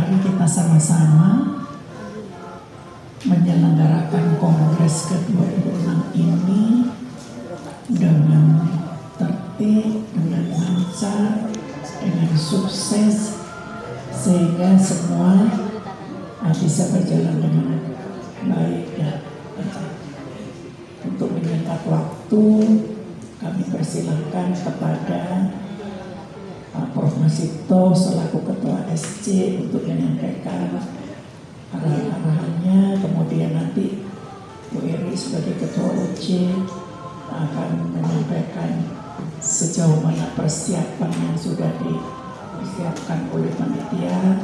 Mari kita sama-sama menyelenggarakan Kongres ke-26 ini dengan tertib, dengan lancar, dengan sukses, sehingga semua bisa berjalan dengan baik dan lancar. Untuk menyingkat waktu, kami persilahkan kepada Prof. Masito selaku Ketua SC untuk menyampaikan arahan-arahannya. Kemudian nanti Bu Eri sebagai Ketua OC akan menyampaikan sejauh mana persiapan yang sudah dipersiapkan oleh panitia,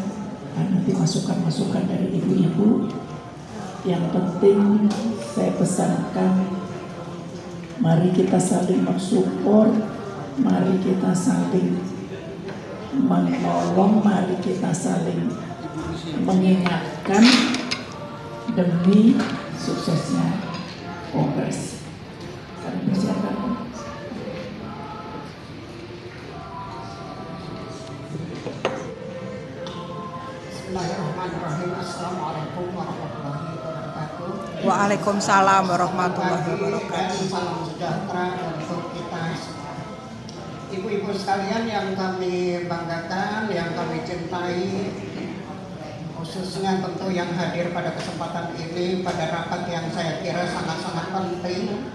dan nanti masukan-masukan dari ibu-ibu. Yang penting saya pesankan, mari kita saling mensupport, mari kita saling menolong, mari kita saling mengingatkan demi suksesnya Kongres. Kami persiapkan. Bismillahirrahmanirrahim. Assalamualaikum warahmatullahi wabarakatuh. Waalaikumsalam warahmatullahi wabarakatuh. Salam sejahtera untuk kita. Ibu-ibu sekalian yang kami banggakan, yang kami cintai, khususnya tentu yang hadir pada kesempatan ini pada rapat yang saya kira sangat-sangat penting.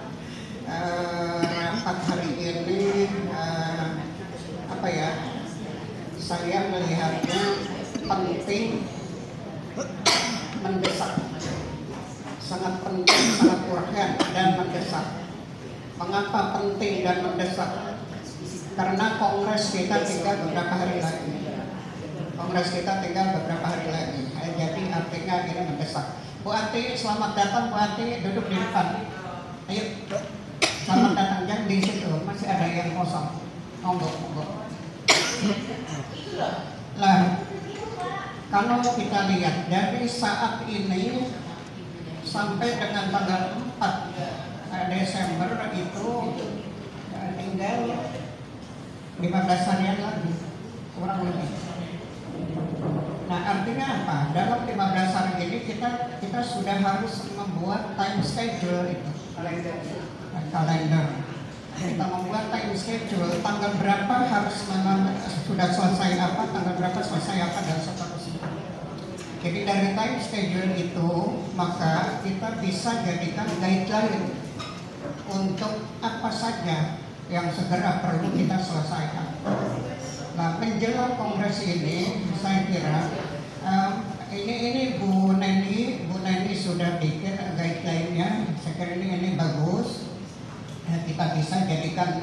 Rapat hari ini saya melihatnya penting, mendesak, sangat penting, sangat urgen dan mendesak. Mengapa penting dan mendesak? Karena kongres kita tinggal beberapa hari lagi. Jadi artinya ini mendesak. Bu Ati, selamat datang Bu Ati, duduk di depan. Ayo, selamat datang, jangan di situ, masih ada yang kosong. Monggo. Lah, kalau kita lihat dari saat ini sampai dengan tanggal 4 Desember itu tinggal 15 harian lagi, kurang lebih. Nah, artinya apa? Dalam 15 hari ini kita sudah harus membuat time schedule itu, kalender. Kita membuat time schedule, tanggal berapa harus sudah selesai apa, tanggal berapa selesai apa, dan seterusnya. Jadi dari time schedule itu, maka kita bisa jadikan guideline untuk apa saja yang segera perlu kita selesaikan. Nah, menjelang kongres ini, saya kira ini Bu Neni sudah bikin guideline-nya. Saya kira ini bagus. Kita bisa jadikan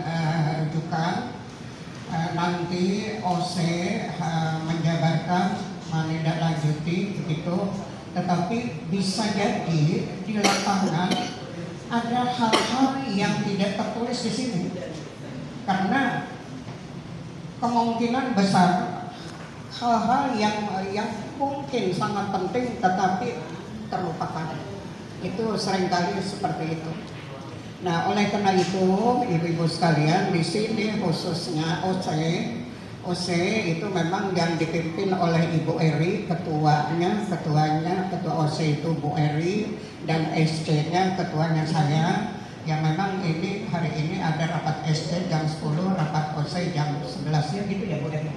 rujukan. Nanti OC menjabarkan, menindaklanjuti begitu. Tetapi bisa jadi di lapangan ada hal-hal yang tidak tertulis di sini, karena kemungkinan besar hal-hal yang mungkin sangat penting tetapi terlupakan. Itu seringkali seperti itu. Nah, oleh karena itu, ibu-ibu sekalian, di sini khususnya OC itu memang yang dipimpin oleh Ibu Eri, ketua OC itu Bu Eri, dan SC-nya ketuanya saya. Ya, memang ini hari ini ada rapat SC jam 10, rapat OC jam 11, ya gitu ya Bu Eri,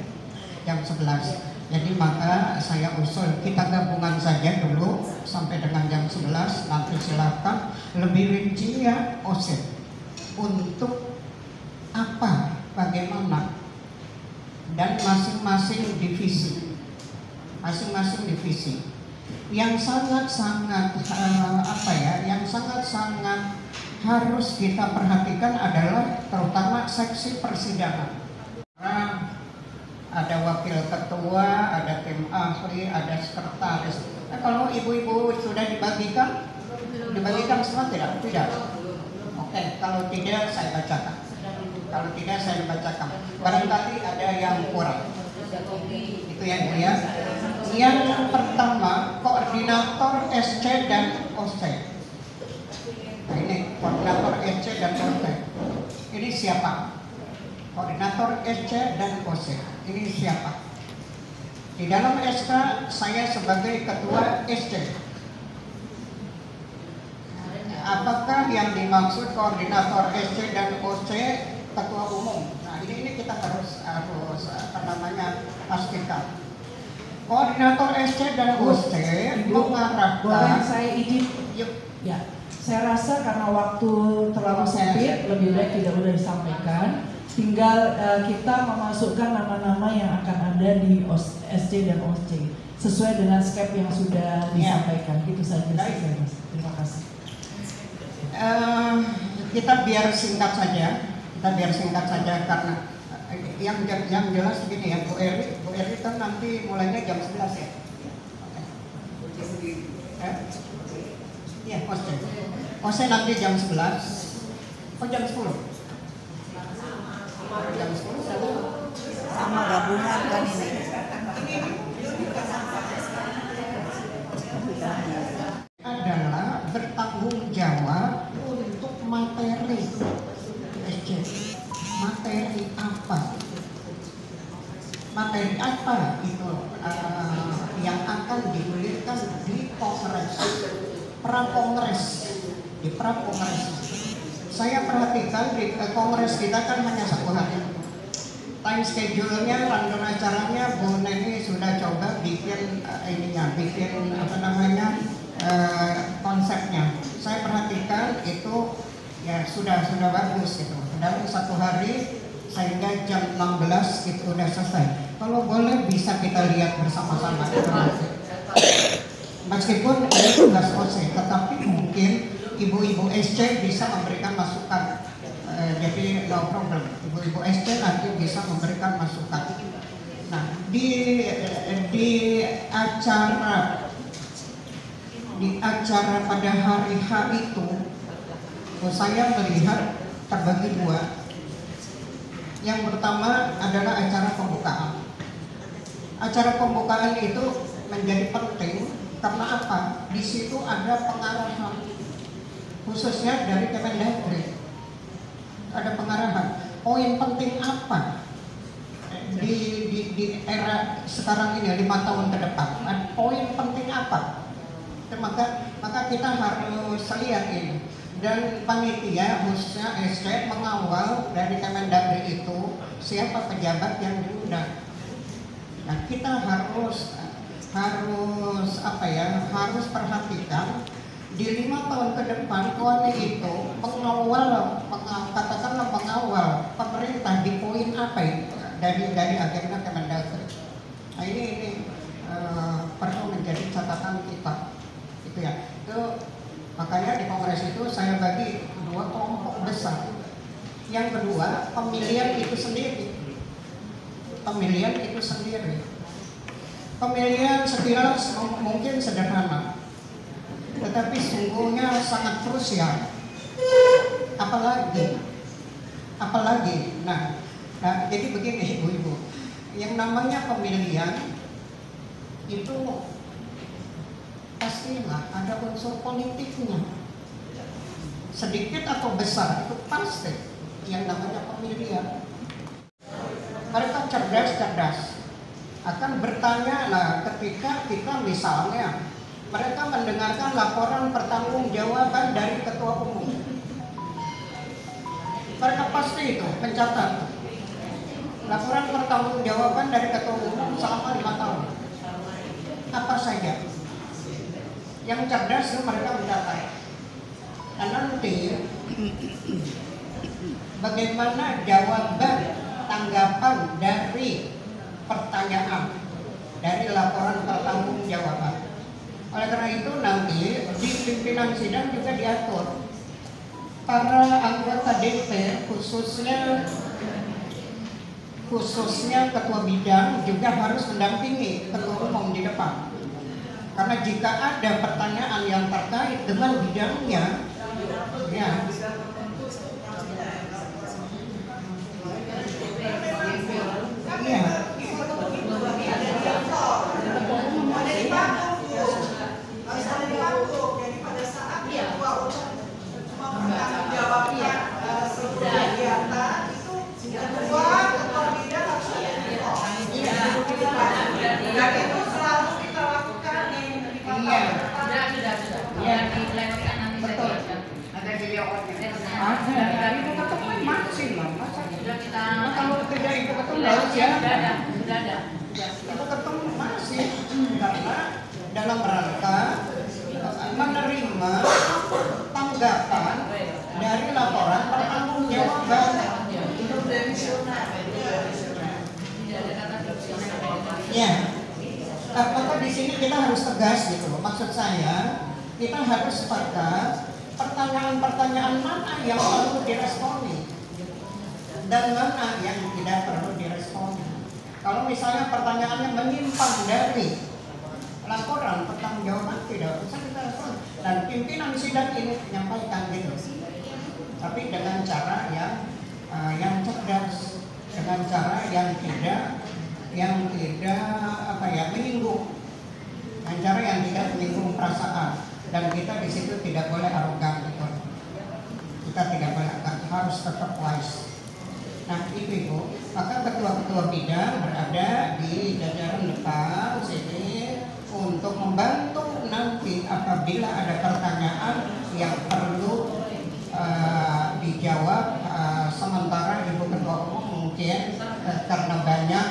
jam 11. Jadi maka saya usul kita gabungan saja dulu sampai dengan jam 11, nanti silakan lebih rincinya OC untuk apa, bagaimana, dan masing-masing divisi yang sangat-sangat yang sangat-sangat harus kita perhatikan adalah terutama seksi persidangan. Ada wakil ketua, ada tim ahli, ada sekretaris. Nah, kalau ibu-ibu sudah dibagikan semua tidak? Oke, kalau tidak saya bacakan. Barangkali ada yang kurang. Itu yang mulia. Yang pertama, koordinator SC dan OC. Nah, ini koordinator SC dan OC. Ini siapa? Koordinator SC dan OC. Ini siapa? Di dalam SK saya sebagai ketua SC. Apakah yang dimaksud koordinator SC dan OC ketua umum? Nah ini kita harus pastikan. Koordinator SC dan OC mengarahkan. Boleh saya izin? Yuk. Ya, saya rasa karena waktu terlalu sempit, lebih baik tidak boleh disampaikan. Tinggal kita memasukkan nama-nama yang akan ada di SC dan OC sesuai dengan skep yang sudah disampaikan. Itu saja. Terima kasih. Kita biar singkat saja. Karena yang jelas begini ya, Bu Eri kan nanti mulainya jam 11 ya. Iya, OC nanti jam 11. Oh jam 10. Jam 10 Sama gabungan kan ini. Adalah bertanggung jawab untuk materi SC. Materi apa itu yang akan digulirkan di kongres, di pra-kongres. Saya perhatikan di kongres kita kan hanya 1 hari. Time schedule-nya, rundown acaranya Bu Neni sudah coba bikin konsepnya. Saya perhatikan itu ya sudah bagus gitu. Dalam 1 hari sehingga jam 16 itu udah selesai. Kalau boleh bisa kita lihat bersama-sama. Meskipun ini tugas OC, tetapi mungkin ibu-ibu SC bisa memberikan masukan. Jadi no problem. Ibu-ibu SC nanti bisa memberikan masukan. Nah, di acara pada hari H itu saya melihat terbagi 2. Yang pertama adalah acara pembukaan. Acara pembukaan itu menjadi penting karena apa? Di situ ada pengarahan khususnya dari Kemendagri. Ada pengarahan. Poin penting apa di era sekarang ini 5 tahun ke depan? Poin penting apa? Maka kita harus lihat ini. Dan panitia khususnya SC mengawal dari Kemendagri itu siapa pejabat yang diundang. Nah, kita harus perhatikan di 5 tahun ke depan KONI itu mengawal pemerintah di poin apa itu dari agenda Kemendagri. Nah ini perlu menjadi catatan kita, itu ya. Itu makanya di kongres itu saya bagi 2 kelompok besar. Yang kedua, pemilihan itu sendiri. Pemilihan sekilas mungkin sederhana, tetapi sungguhnya sangat krusial. Apalagi. Nah, jadi begini ibu-ibu, yang namanya pemilihan itu pastilah ada unsur politiknya, sedikit atau besar itu pasti yang namanya pemilihan. Mereka cerdas akan bertanya lah ketika kita misalnya mereka mendengarkan laporan pertanggungjawaban dari ketua umum. Mereka pasti itu mencatat laporan pertanggungjawaban dari ketua umum selama 5 tahun. Apa saja yang cerdas itu mereka mencatat. Dan nanti bagaimana jawaban tanggapan dari pertanyaan dari laporan pertanggungjawaban. Oleh karena itu nanti di pimpinan sidang juga diatur para anggota DP khususnya ketua bidang juga harus mendampingi ketua umum di depan. Karena jika ada pertanyaan yang terkait dengan bidangnya, ya di sini kita harus tegas gitu loh. Maksud saya, kita harus sepakat pertanyaan-pertanyaan mana yang perlu diresponi dan mana yang tidak perlu diresponi. Kalau misalnya pertanyaannya menyimpang dari laporan pertanggungjawaban, tidak usah kita respon. Dan pimpinan sidang ini menyampaikan gitu. Tapi dengan cara yang cerdas, dengan cara yang tidak menyinggung, dengan cara yang tidak menyinggung perasaan. Dan kita di situ tidak boleh arogan gitu. Kita tidak boleh arogan, harus tetap wise. Nah itu Ibu, maka ketua-ketua bidang berada di jajaran depan sini untuk membantu nanti apabila ada pertanyaan yang perlu dijawab. Sementara Ibu Ketua Umum mungkin karena banyak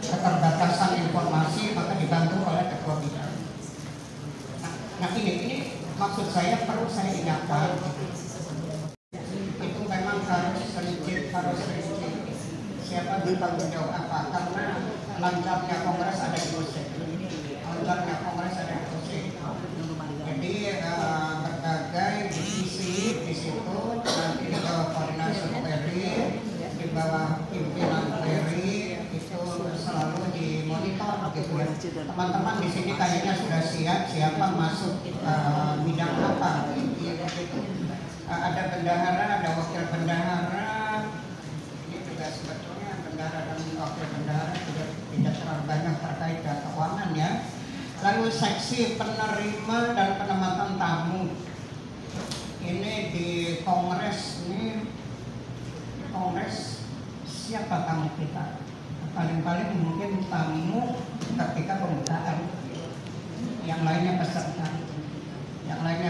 keterbatasan informasi maka dibantu oleh ketua bidang. Nah ini maksud saya perlu saya ingatkan, itu memang harus sedikit siapa bertanggung jawab apa, karena lancarnya kongres ada di OC, jadi berbagai divisi di situ nanti di bawah koordinasi PRI, di bawah pimpinan PRI itu selalu dimonitor gitu ya. Teman-teman di sini kayaknya sudah siap siapa masuk bidang apa gitu. Ada bendahara, ada wakil bendahara. Ini juga sebetulnya bendahara dan wakil bendahara tidak terlalu banyak terkait dengan keuangan ya. Lalu seksi penerima dan penempatan tamu. Ini di kongres siapa tamu kita? Paling-paling mungkin tamu ketika pembukaan. Yang lainnya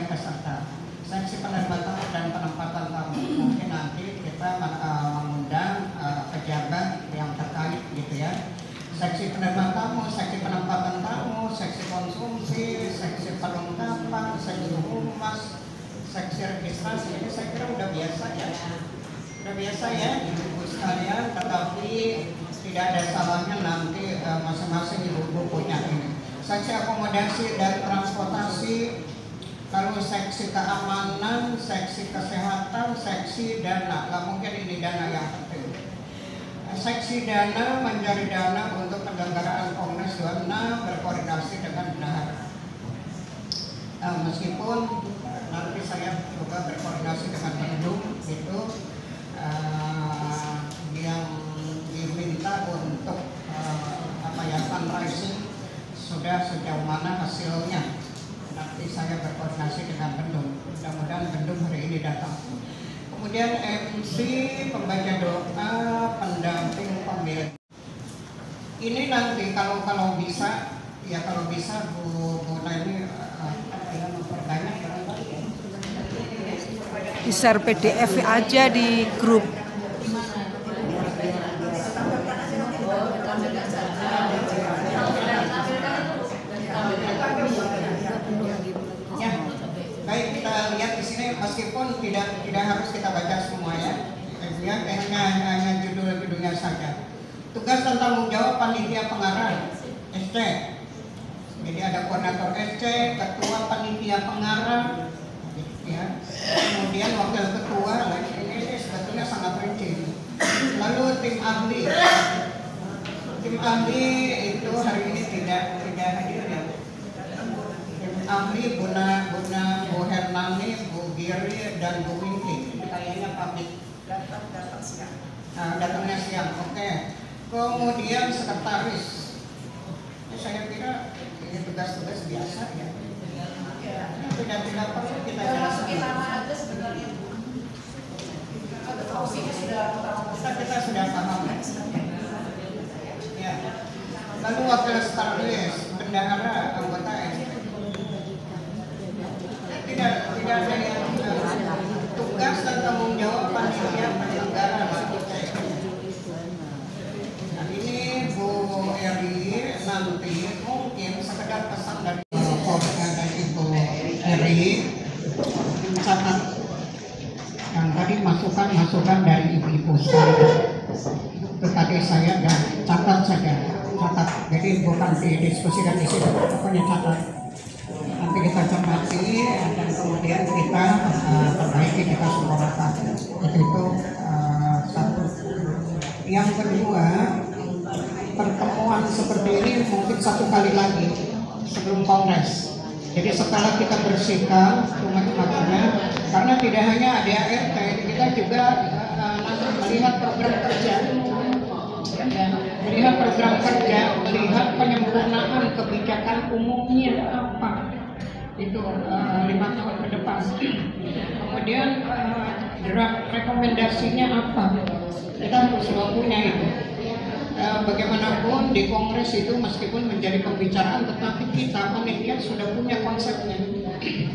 peserta. Seksi penerima tamu dan penempatan tamu. Mungkin nanti kita mengundang pejabat yang terkait gitu ya. Seksi penerima tamu, seksi penempatan tamu, seksi konsumsi, seksi perlengkapan, seksi humas, seksi registrasi. Ini saya kira udah biasa ya ibu-ibu sekalian, tetapi tidak ada salahnya nanti masing-masing ibu-ibu punya ini. Seksi akomodasi dan transportasi, lalu seksi keamanan, seksi kesehatan, seksi dana. Nah, mungkin ini dana yang penting. Seksi dana mencari dana untuk penyelenggaraan Kongres 26 berkoordinasi dengan bendahara. Meskipun nanti saya juga berkoordinasi dengan Bendum itu yang diminta untuk fundraising sudah sejauh mana hasilnya. Nanti saya berkoordinasi dengan Bendum. Mudah-mudahan Bendum hari ini datang. Kemudian MC, pembaca doa, pendamping pemilih. Ini nanti kalau bisa Bu Naini memperbanyak barangkali ya. Di-share PDF aja di grup. Baik, kita lihat di sini meskipun tidak harus kita baca semua ya, hanya judul-judulnya saja. Tugas dan tanggung jawab panitia pengarah SC. Jadi ada koordinator SC, ketua panitia pengarah, ya. Kemudian wakil ketua, ini sebetulnya sangat rinci. Lalu tim ahli. Tim ahli itu hari ini tidak hadir ya. Ahli Bu Hernani, Bu Giri, dan Bu Winky. Kayaknya pamit datangnya siang. Oke. Kemudian sekretaris. Saya kira ini tugas-tugas biasa ya. Tidak perlu kita jelaskan. Kita sudah paham. Ya. Lalu wakil sekretaris, bendahara, anggota SC. Tidak ada yang tugas dan tanggung jawab panitia penyelenggara. Nah ini Bu Eri nanti mungkin sekedar pesan dari Ibu Eri mencatat yang tadi masukan dari ibu-ibu sekalian. Itu tadi saya dan catat saja. catat. Jadi bukan didiskusikan di situ, pokoknya catat. Nanti kita cermati dan kemudian kita perbaiki, kita sempurnakan. Itu satu. Yang kedua, pertemuan seperti ini mungkin satu kali lagi sebelum kongres. Jadi setelah kita bersihkan rumah-rumahnya, karena tidak hanya ADART, kita juga melihat program kerja, melihat penyempurnaan kebijakan umumnya apa itu 5 tahun ke depan. Kemudian draft rekomendasinya apa, kita harus punya itu. Bagaimanapun di kongres itu meskipun menjadi pembicaraan, tetapi kita panitia sudah punya konsepnya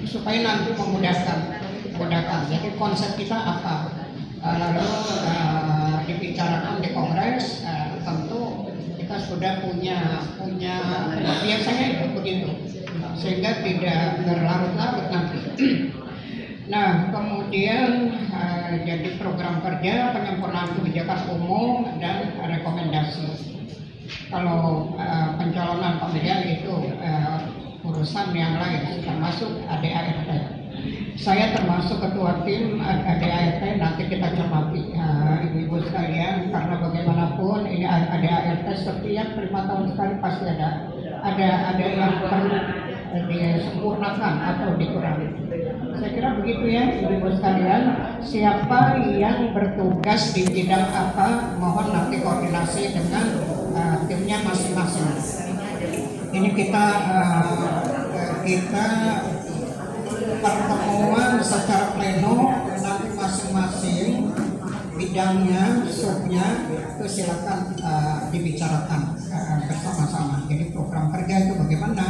supaya nanti memudahkan. Jadi konsep kita apa, lalu dibicarakan di kongres, tentu kita sudah punya biasanya itu begitu, sehingga tidak berlarut-larut nanti. Nah, kemudian jadi program kerja, penyempurnaan kebijakan umum, dan rekomendasi. Kalau pencalonan pemilihan itu urusan yang lain, termasuk ADART. Saya termasuk ketua tim ADART, nanti kita cermati ibu-ibu sekalian, karena bagaimanapun ini ADART setiap 5 tahun sekali pasti ada yang perlu disempurnakan atau dikurangi. Saya kira begitu ya ibu-ibu sekalian. Siapa yang bertugas di bidang apa, mohon nanti koordinasi dengan timnya masing-masing. Ini kita pertemuan secara pleno, nanti masing-masing bidangnya, subnya itu silakan dibicarakan bersama-sama. Jadi program kerja itu bagaimana,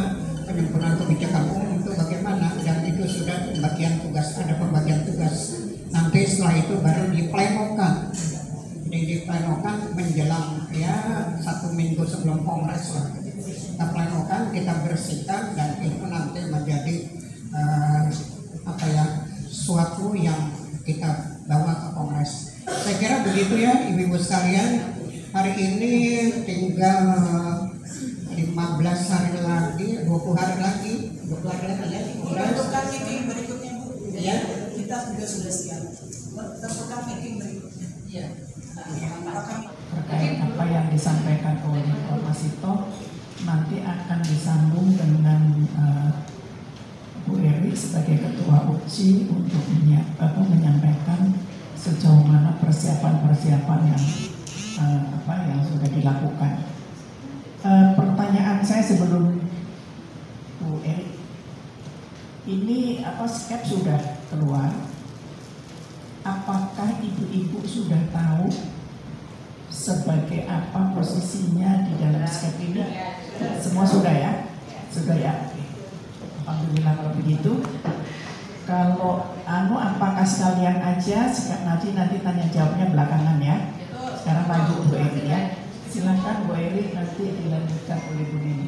penyempurnaan kebijakan umum itu bagaimana, dan itu sudah pembagian tugas, ada pembagian tugas. Nanti setelah itu baru diplenokan. Jadi diplenokan menjelang ya 1 minggu sebelum kongres lah. Kita plenokan, kita bersihkan, dan itu nanti menjadi suatu yang kita bawa ke kongres. Saya kira begitu ya ibu-ibu sekalian. Hari ini tinggal 15 hari lagi, 20 hari lagi ya. Tentukan meeting berikutnya Bu. Ya. Kita juga sudah siap. Tentukan meeting berikutnya. Iya. Terkait apa yang disampaikan oleh Pak Masito, nanti akan disambung dengan Bu Eri sebagai Ketua UCI untuk menyampaikan sejauh mana persiapan yang sudah dilakukan. Pertanyaan saya sebelum Bu Eri, ini skep sudah keluar. Apakah ibu-ibu sudah tahu sebagai apa posisinya di dalam skep ini? Semua sudah ya? Sudah ya? Alhamdulillah kalau begitu. Kalau apakah sekalian aja, nanti tanya jawabnya belakangan ya. Sekarang lanjut Bu Eri ya. Silakan Bu Eri, nanti dilanjutkan oleh Bu Nini.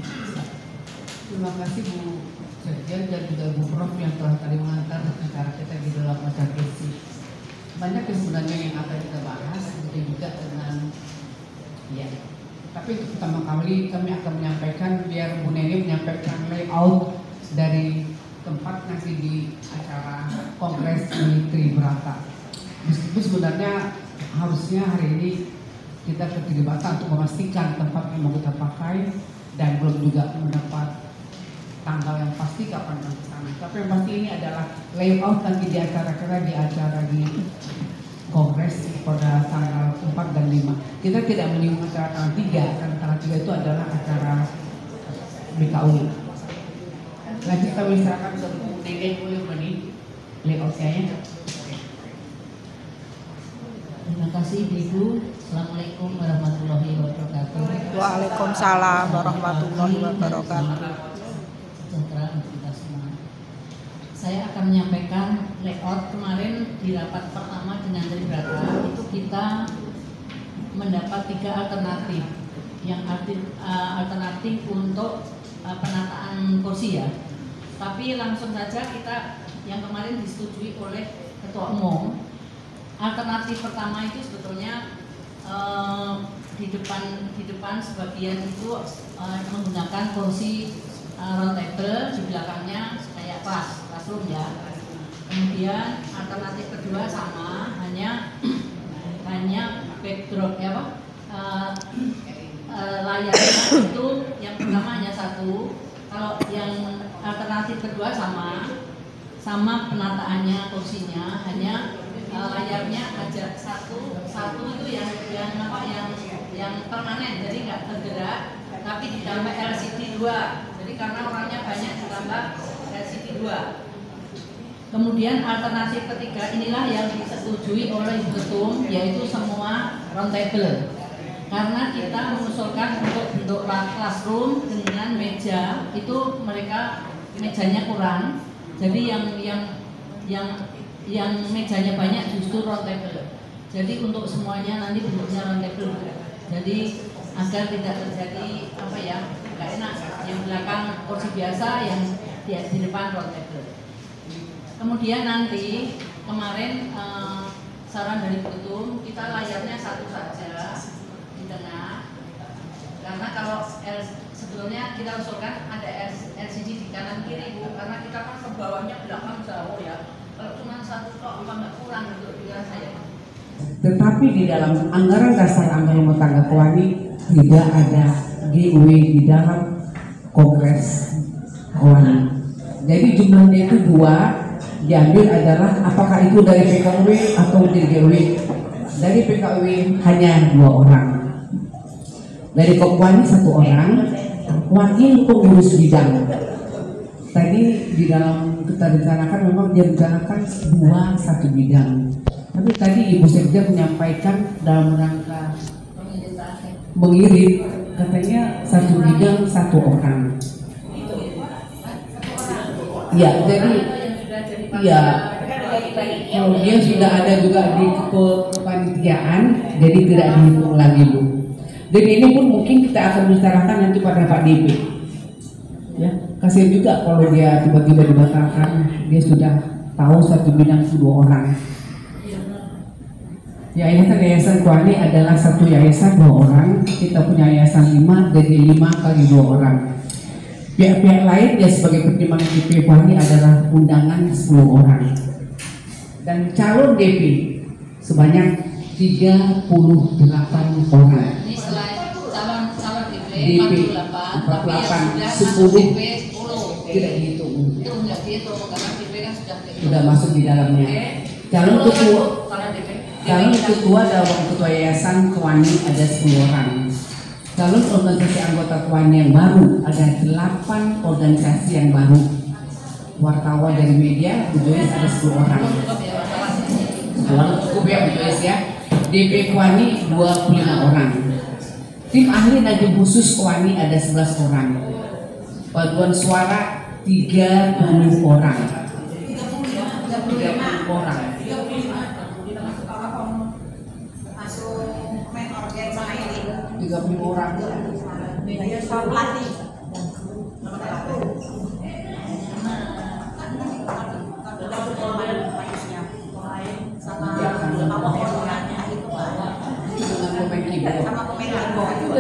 Terima kasih Bu Sekjen dan juga Bu Prof yang telah tadi mengantar acara kita di dalam acara ini. Banyak sebenarnya yang akan kita bahas, begitu juga dengan tapi untuk pertama kali kami akan menyampaikan, biar Bu Neni menyampaikan layout dari tempat nanti di acara kongres di Tribrata. Meskipun sebenarnya harusnya hari ini kita ke Tribrata untuk memastikan tempat yang mau kita pakai dan belum juga mendapat tanggal yang pasti kapan akan kesana. Tapi yang pasti ini adalah layout nanti di acara di kongres pada tanggal 4 dan 5. Kita tidak menyinggung acara tanggal 3, karena tanggal 3 itu adalah acara BKUI. Lanjut kami serahkan ke Bu Neni dulu layoutnya ya. Terima kasih Ibu. Assalamualaikum warahmatullahi wabarakatuh. Waalaikumsalam warahmatullahi wabarakatuh. Sejahtera untuk kita semua. Saya akan menyampaikan layout. Kemarin di rapat pertama dengan Tribrata itu kita mendapat 3 alternatif. Yang alternatif untuk penataan kursi ya. Tapi langsung saja kita yang kemarin disetujui oleh Ketua Umum. Alternatif pertama itu sebetulnya di depan sebagian itu menggunakan kursi round table, di belakangnya kayak classroom ya. Kemudian alternatif kedua sama, hanya backdrop layarnya itu yang pertama hanya satu. Kalau yang alternatif kedua sama penataannya, kursinya hanya layarnya aja satu itu yang permanen, jadi nggak bergerak, tapi ditambah LCD 2. Jadi karena orangnya banyak ditambah LCD 2. Kemudian alternatif ketiga inilah yang disetujui oleh Ketum, yaitu semua round table. Karena kita mengusulkan untuk bentuk classroom dengan meja itu mereka mejanya kurang. Jadi yang mejanya banyak justru round table. Jadi untuk semuanya nanti bentuknya round table. Jadi agar tidak terjadi nggak enak. Yang belakang kursi biasa, yang di depan round table. Kemudian nanti kemarin saran dari Ketum, kita layarnya satu saja di tengah. Karena kalau sebelumnya kita usulkan ada LCD di kanan kiri Bu, karena kita kan ke bawahnya belakang jauh ya. Kalau cuma satu kok apa nggak kurang untuk pikiran saya. Tetapi di dalam anggaran dasar anggaran rumah tangga Kowani tidak ada GW di dalam Kongres Kowani. Jadi jumlahnya itu 2. Diambil adalah apakah itu dari PKW atau dari GW. Dari PKW hanya 2 orang. Dari Kowani 1 orang. Wakil pengurus bidang. Tadi di dalam kita rencanakan memang dia rencanakan 2 1 bidang. Tapi tadi Ibu Sekda menyampaikan dalam rangka mengirit, katanya 1 bidang 1 orang. Ya, jadi iya, dia sudah ada juga di kepanitiaan, jadi tidak dihitung lagi Bu. Dan ini pun mungkin kita akan bicarakan nanti pada Pak DP. Ya, kasihan juga kalau dia tiba-tiba dibatalkan, dia sudah tahu 1 bidang 2 orang. Yayasan Kowani adalah 1 yayasan 2 orang, kita punya yayasan 5, jadi 5 kali 2 orang. Pihak-pihak lain ya sebagai pertimbangan DP Kowani adalah undangan 10 orang. Dan calon DP sebanyak 38 orang. Ini selain calon DP 48, 10 tidak dihitung. Itu nggak dihitung karena DP kan sudah masuk di dalamnya. Calon ketua dalam ketua yayasan Kowani ada 10 orang. Calon organisasi anggota Kowani yang baru ada 8 organisasi yang baru. Wartawan dari media, Bu Joyce ada 10 orang. Cukup ya Bu Joyce ya. DP Kowani 25 orang. Tim ahli najib khusus Kowani ada 11 orang. Paduan suara 30 orang. 30 orang. Masuk main organisasi 30 orang. media pelatih.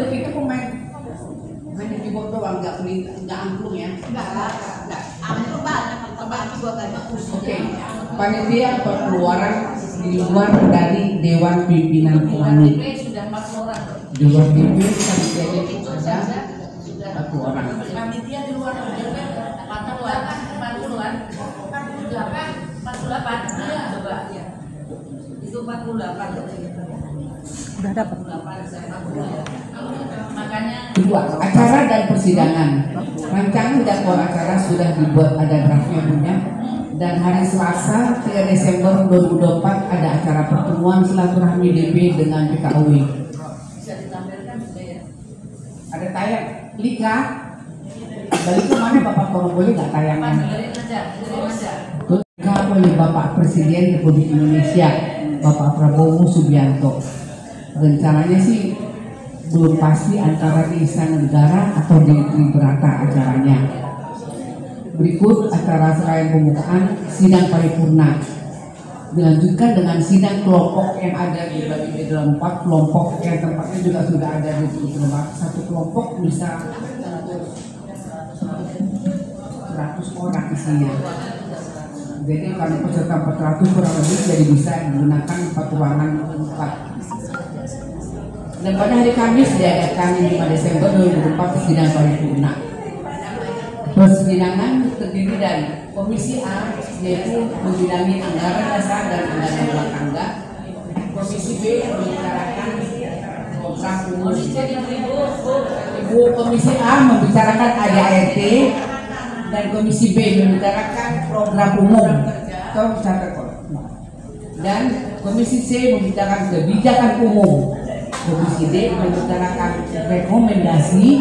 Itu pemain keyboard doang, nggak angklung ya? Enggak. Angklung banyak, juga banyak. Oke. Panitia pengeluaran di luar dari Dewan Pimpinan Kowani. sudah 40 orang. Di luar DP panitianya itu ada 1 orang. Panitia di luar DP 40-an. 48. Iya, coba ya. Itu 48. Udah dapat. Makanya 2. Acara dan persidangan. Rancangan jadwal acara sudah dibuat, ada draftnya punya. Dan hari Selasa 3 Desember 2024 ada acara pertemuan silaturahmi DP dengan PKW. bisa ditampilkan juga ya. Ada tayang Lika. Balik ke mana Bapak kalau boleh nggak tayangan? Dengerin aja. Lika oleh Bapak Presiden Republik Indonesia Bapak Prabowo Subianto. Rencananya sih belum pasti antara di Istana Negara atau di Tribrata acaranya. Berikut acara serangkaian pembukaan sidang paripurna. dilanjutkan dengan sidang kelompok yang ada dibagi di dalam 4 kelompok yang tempatnya juga sudah ada di tempat. Satu kelompok bisa 100 orang isinya. Jadi kalau peserta 400 kurang lebih jadi bisa menggunakan 4 ruangan 4. Dan pada hari Kamis diadakan 5 Desember 2004 sidang paripurna. Persidangan terdiri dari Komisi A, yaitu membidangi anggaran dasar dan anggaran rumah tangga. Komisi B membicarakan program umum. Komisi A membicarakan ADART dan Komisi B membicarakan program umum. Dan Komisi C membicarakan kebijakan umum. Komisi D membicarakan rekomendasi,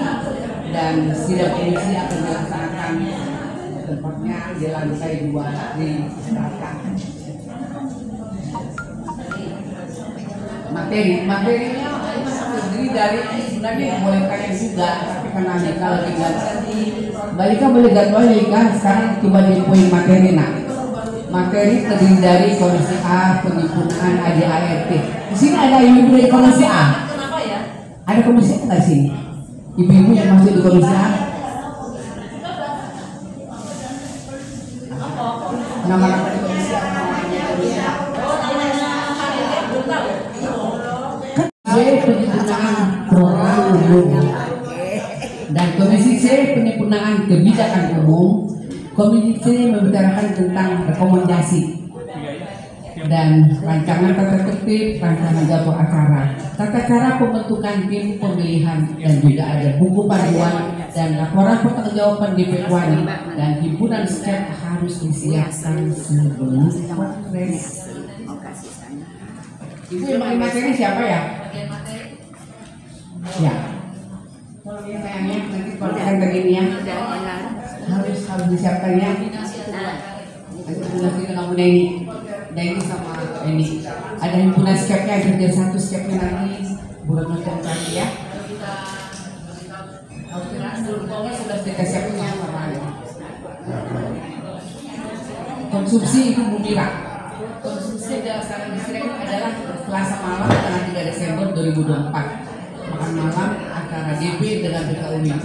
dan sidang komisi akan dilaksanakan tempatnya di lantai 2 di belakang. Materinya terdiri dari sebenarnya boleh tanya juga, tapi karena Alika lagi Balika boleh ganti Alika sekarang coba di poin materi. Nah, materi terdiri dari Komisi A penyempurnaan ADART. Di sini ada ibu dari Komisi A. Kenapa ya? Ada komisi A nggak sih? Ibu-ibu yang masuk di Komisi A? Nama-nama di Komisi A? Penyempurnaan program umum, dan Komisi C penyempurnaan kebijakan umum. Komisi C membicarakan tentang rekomendasi dan rancangan tata tertib, rancangan jadwal acara, tata cara pembentukan tim pemilihan, dan juga ada buku panduan dan laporan pertanggungjawaban DPW dan himpunan skep harus disiapkan sebelum kongres. Ibu yang materi siapa ya? Ya. Kalau dia sayangnya nanti kalau akan begini ya, harus disiapkan ya. Nanti dengan Bu Neni sama ini. Ada himpunan skepnya, ada 1 skepnya nanti bulan November nanti ya. Sudah kita siapnya konsumsi itu Mudira. Konsumsi secara disediakan adalah Selasa malam tanggal 3 Desember 2024. Makan malam acara DP dengan BKUI.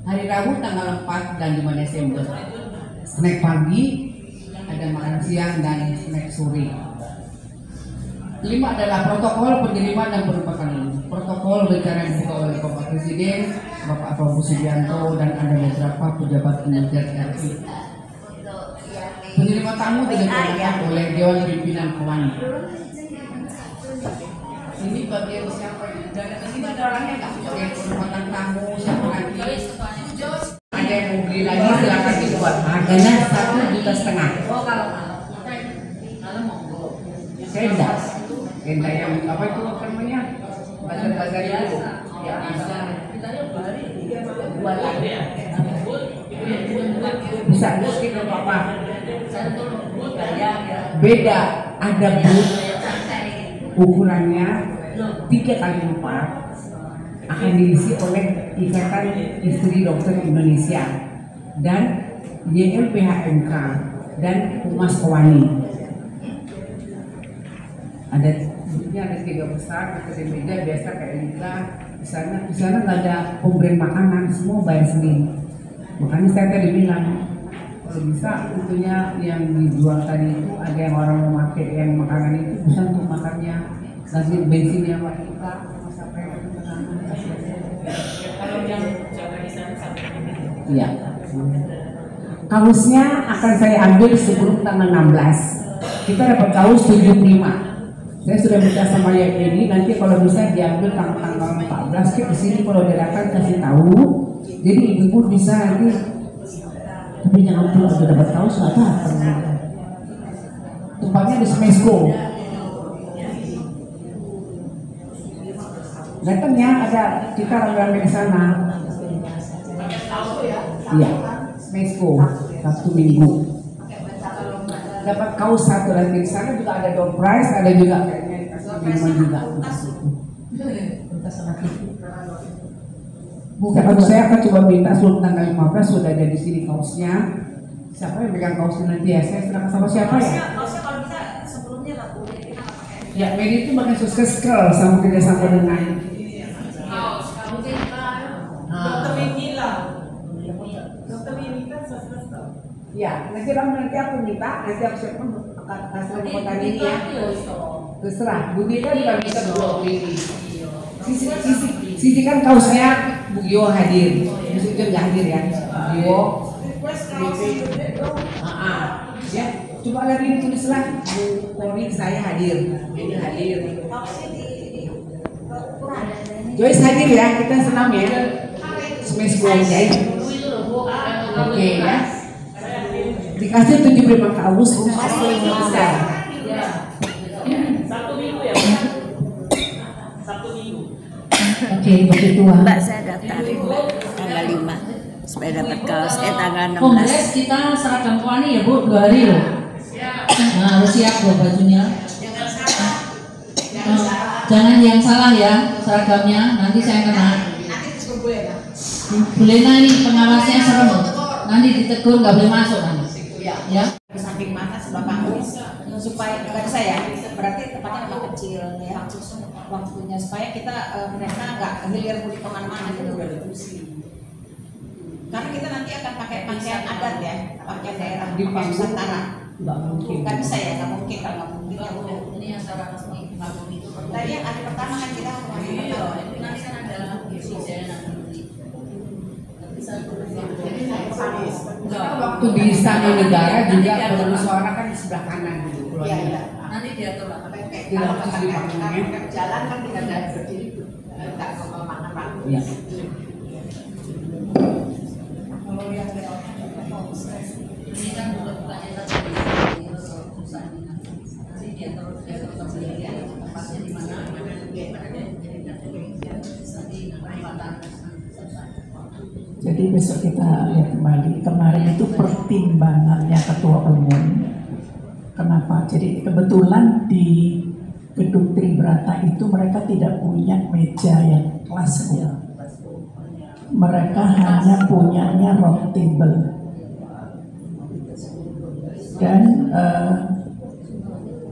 Hari Rabu tanggal 4 dan 5 Desember. Snack pagi, ada makan siang dan snack sore. 5 adalah protokol penerimaan dan penempatan umum. Protokol rencana yang dibuka oleh Bapak Presiden, Bapak Prabowo Subianto, dan ada beberapa pejabat kinerja RI. Penerima tamu dilaksanakan oleh Dewan Pimpinan Kowani. Ini bagian siapa ini? Dan ini ada orangnya nggak? Bagian penempatan tamu siapa lagi? Ada yang mau beli lagi silakan dibuat. Harganya 1,5 juta. Oh, kalau malam monggo. Tenda yang apa itu namanya? Bazar-bazar itu. Ya bisa. Kita beli Buat lagi. Bisa mungkin apa? Beda, ada booth ukurannya 3x4 akan diisi oleh Ikatan Istri Dokter Indonesia dan YLPHMK dan Humas Kowani. Boothnya ada 3 besar, ada meja biasa kayak Lika. Di sana nggak ada pemberian makanan, semua bayar sendiri. Makanya saya tadi bilang kalau bisa tentunya yang dijual tadi itu ada yang orang mau pakai yang makanan itu bisa untuk makannya, nanti bensinnya kita sampai kalau yang jaga di sana sampai iya. Kaosnya akan saya ambil sebelum tanggal 16. Kita dapat kaos 75. Saya sudah minta sama yang ini nanti kalau bisa diambil tanggal 14 ke sini kalau datang kasih tahu. Jadi ibu bisa nanti, tapi jangan pulang sudah dapat kaos nggak datang. Tempatnya di Smesco. Datang ya, ada kita rame-rame di sana. Iya, Smesco Sabtu Minggu. Dapat kaos 1 lagi di sana juga ada door prize, ada juga kayaknya minuman juga. Saya akan coba minta sebelum tanggal 15 sudah ada di sini kaosnya. Siapa yang pegang kaos nanti ya? Saya serahkan sama siapa ya? Kaosnya kalau bisa sebelumnya lah Bu, kita nggak pakai. Ya, Mary itu pakai sukses scroll sama kerjasama dengan Kaos, kalau kita Dokter Winnie lah. Dokter Winnie kan sukses tuh. ya, nanti aku minta, nanti aku siapkan kasih kota ini ya. Terserah, Bu Nita juga bisa dulu ini. Sisi kan kaosnya Bu Gio hadir, Bu Gio nggak hadir ya. Bu Gio, ya, coba lagi ditulislah Bu Kori saya hadir, ini hadir. Joyce hadir ya, kita senam ya. Smash bola ya. Oke ya. Dikasih 75 kaos pasti besar. Sabtu Minggu ya. Sabtu Minggu. Oke, begitu Mbak. Mbak, saya daftarin Mbak tanggal 5 supaya dapat kaos tanggal 16. Kongres kita seragam Kowani ya Bu, 2 hari loh. Nah, harus siap loh bajunya. Jangan yang salah ya seragamnya, nanti saya kena. Boleh ini pengawasnya serem, nanti ditegur nggak boleh masuk nanti. Ya. Di samping mata sebelah kampus supaya nggak bisa ya, berarti tempatnya memang kecil ya waktunya supaya kita mereka nggak hilir mudik kemana-mana gitu udah pusing. Karena kita nanti akan pakai pakaian adat ya, pakaian daerah Di Nusantara. Nggak mungkin. Nggak bisa ya, nggak mungkin kalau nggak mungkin ya Bu. Ini yang secara resmi panggung itu. Tadi yang hari pertama kan kita hari pertama. Nanti kan ada presiden nanti. Waktu di Istana Negara juga penulis suara kan di sebelah kanan gitu. Iya, iya. Nanti diatur lah. Kalau pakai jalan kan kita ada berdiri tuh, nggak mau makan Pak. Iya. Ini kan bukan-bukannya tadi susah ini. Nanti diatur sendiri ada tempatnya di mana Jadi besok kita lihat kembali. Kemarin itu pertimbangannya ketua umum. Kenapa? Jadi kebetulan di gedung Tribrata itu mereka tidak punya meja yang kelas U. Mereka hanya punyanya round table. Dan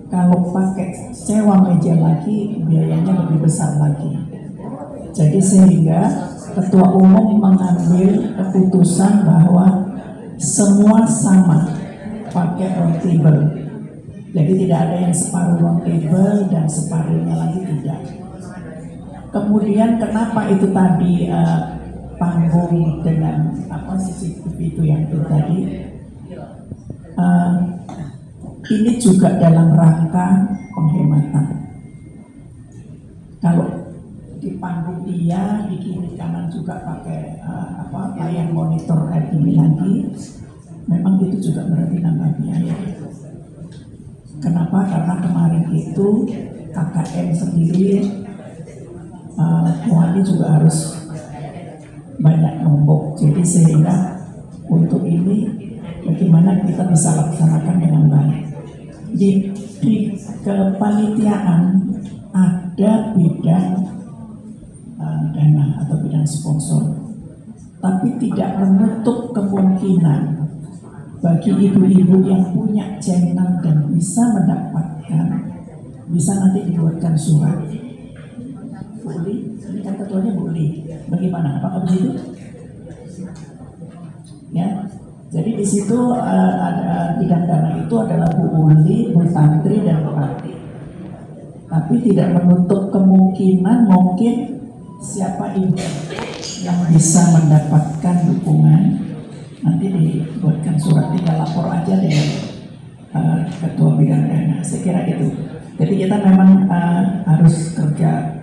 kalau pakai sewa meja lagi biayanya lebih besar lagi. Jadi sehingga ketua umum mengambil keputusan bahwa semua sama pakai round table. Jadi tidak ada yang separuh round table dan separuhnya lagi tidak. Kemudian kenapa itu tadi panggung dengan apa CCTV itu yang itu tadi? Ini juga dalam rangka penghematan. Kalau di panggung iya, di kiri kanan juga pakai layar monitor RGB lagi, memang itu juga berarti nambah biaya. Kenapa? Karena kemarin itu KKN sendiri, Wali juga harus banyak nombok. Jadi sehingga untuk ini bagaimana kita bisa laksanakan dengan baik. Di kepanitiaan ada bidang dana atau bidang sponsor, tapi tidak menutup kemungkinan bagi ibu-ibu yang punya channel dan bisa mendapatkan, bisa nanti dibuatkan surat. Boleh, ini kan ketuanya boleh. Bagaimana? Apakah begitu? Ya, jadi di situ ada bidang dana itu adalah Bu Uli, Bu Tantri dan Bu Ati. Tapi tidak menutup kemungkinan mungkin siapa ibu yang bisa mendapatkan dukungan. Nanti dibuatkan surat, tinggal lapor aja dengan ketua bidang dana. Saya kira itu. Jadi kita memang harus kerja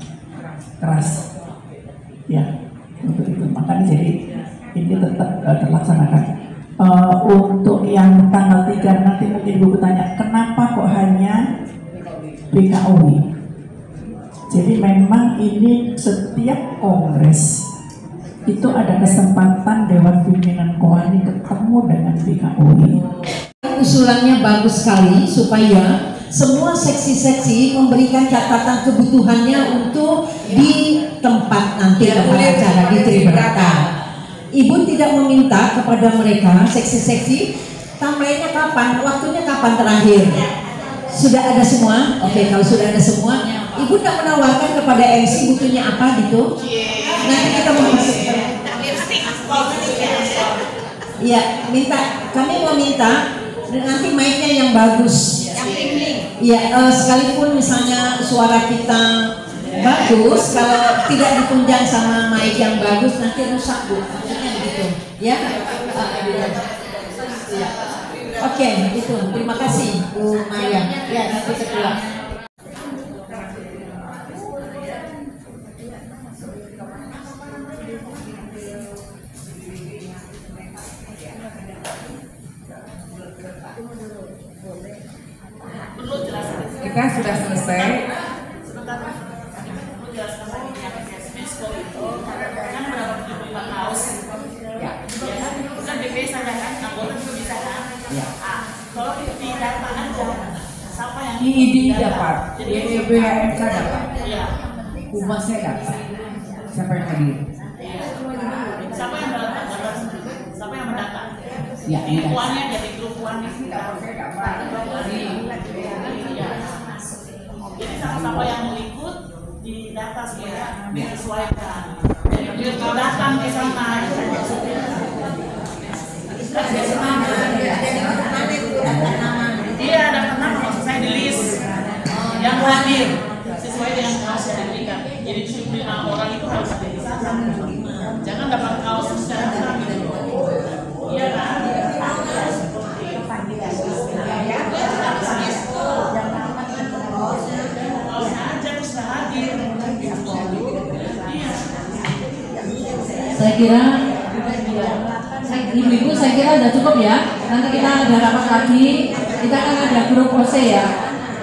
keras, ya, untuk itu. Makanya jadi ini tetap terlaksanakan. Untuk yang tanggal 3 nanti mungkin Ibu bertanya, kenapa kok hanya BKOI? Jadi memang ini setiap kongres itu ada kesempatan Dewan Pimpinan Kowani ketemu dengan BKOI. Usulannya bagus sekali supaya semua seksi-seksi memberikan catatan kebutuhannya untuk di tempat nanti acara di Tribrata. Ibu tidak meminta kepada mereka seksi-seksi timeline-nya kapan? Waktunya kapan terakhir? Sudah ada semua? Oke, kalau sudah ada semua, Ibu tidak menawarkan kepada MC butuhnya apa gitu? Nanti kita mau masuk. Iya, kami mau minta nanti mic-nya yang bagus. Iya, sekalipun misalnya suara kita bagus, kalau tidak ditunjang sama mic yang bagus nanti rusak Bu. Maksudnya begitu, ya. Oke, itu. Terima kasih Bu Maya. Ya, nanti kedua. Kita sudah selesai. IID dapat, BPMK dapat, Humasnya dapat. Siapa yang hadir? Siapa yang mendata? Ya, Uangnya jadi grup uangnya. Jadi sama-sama yang mau ikut di data supaya disesuaikan. Jadi kita datang ke sana. Iya, daftar nama maksud saya di list yang hadir sesuai dengan kaos yang diberikan. Jadi 75 orang itu harus ada di sana. Jangan dapat kaos secara terang gitu. Iya kan? Saya kira Ibu-ibu saya kira sudah cukup ya. Nanti kita ada rapat lagi. Kita kan ada grup OC ya.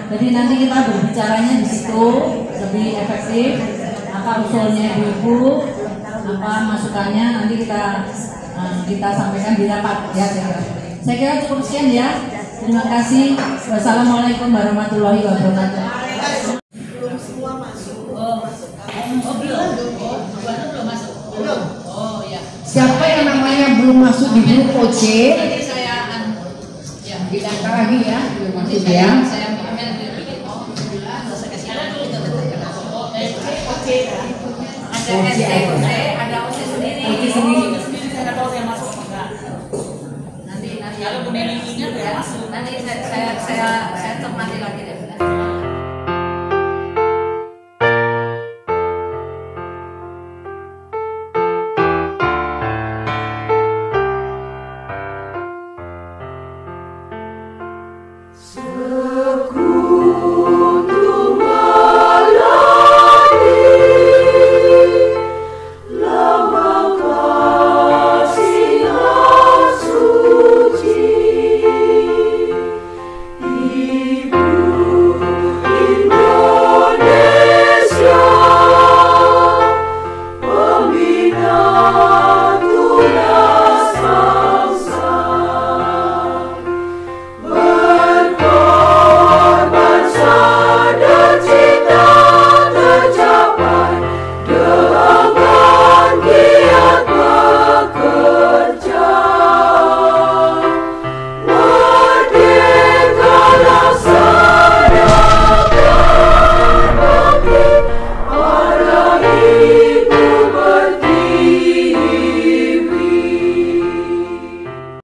Jadi nanti kita berbicaranya di situ lebih efektif. Apa usulnya Ibu, apa masukannya nanti kita sampaikan di rapat ya. Saya kira cukup sekian ya. Terima kasih. Wassalamualaikum warahmatullahi wabarakatuh. Belum semua masuk. Belum masuk. Belum. Oh ya. Siapa yang namanya belum masuk di grup OC? Nanti saya ya Didaftar lagi ya, belum masuk saya ya. ambil bikin saya kasih ada ada OC sendiri. OC sendiri. Saya nggak tahu saya masuk apa enggak. Nanti Kalau Bu Neni punya saya masuk. nanti saya cermati lagi deh.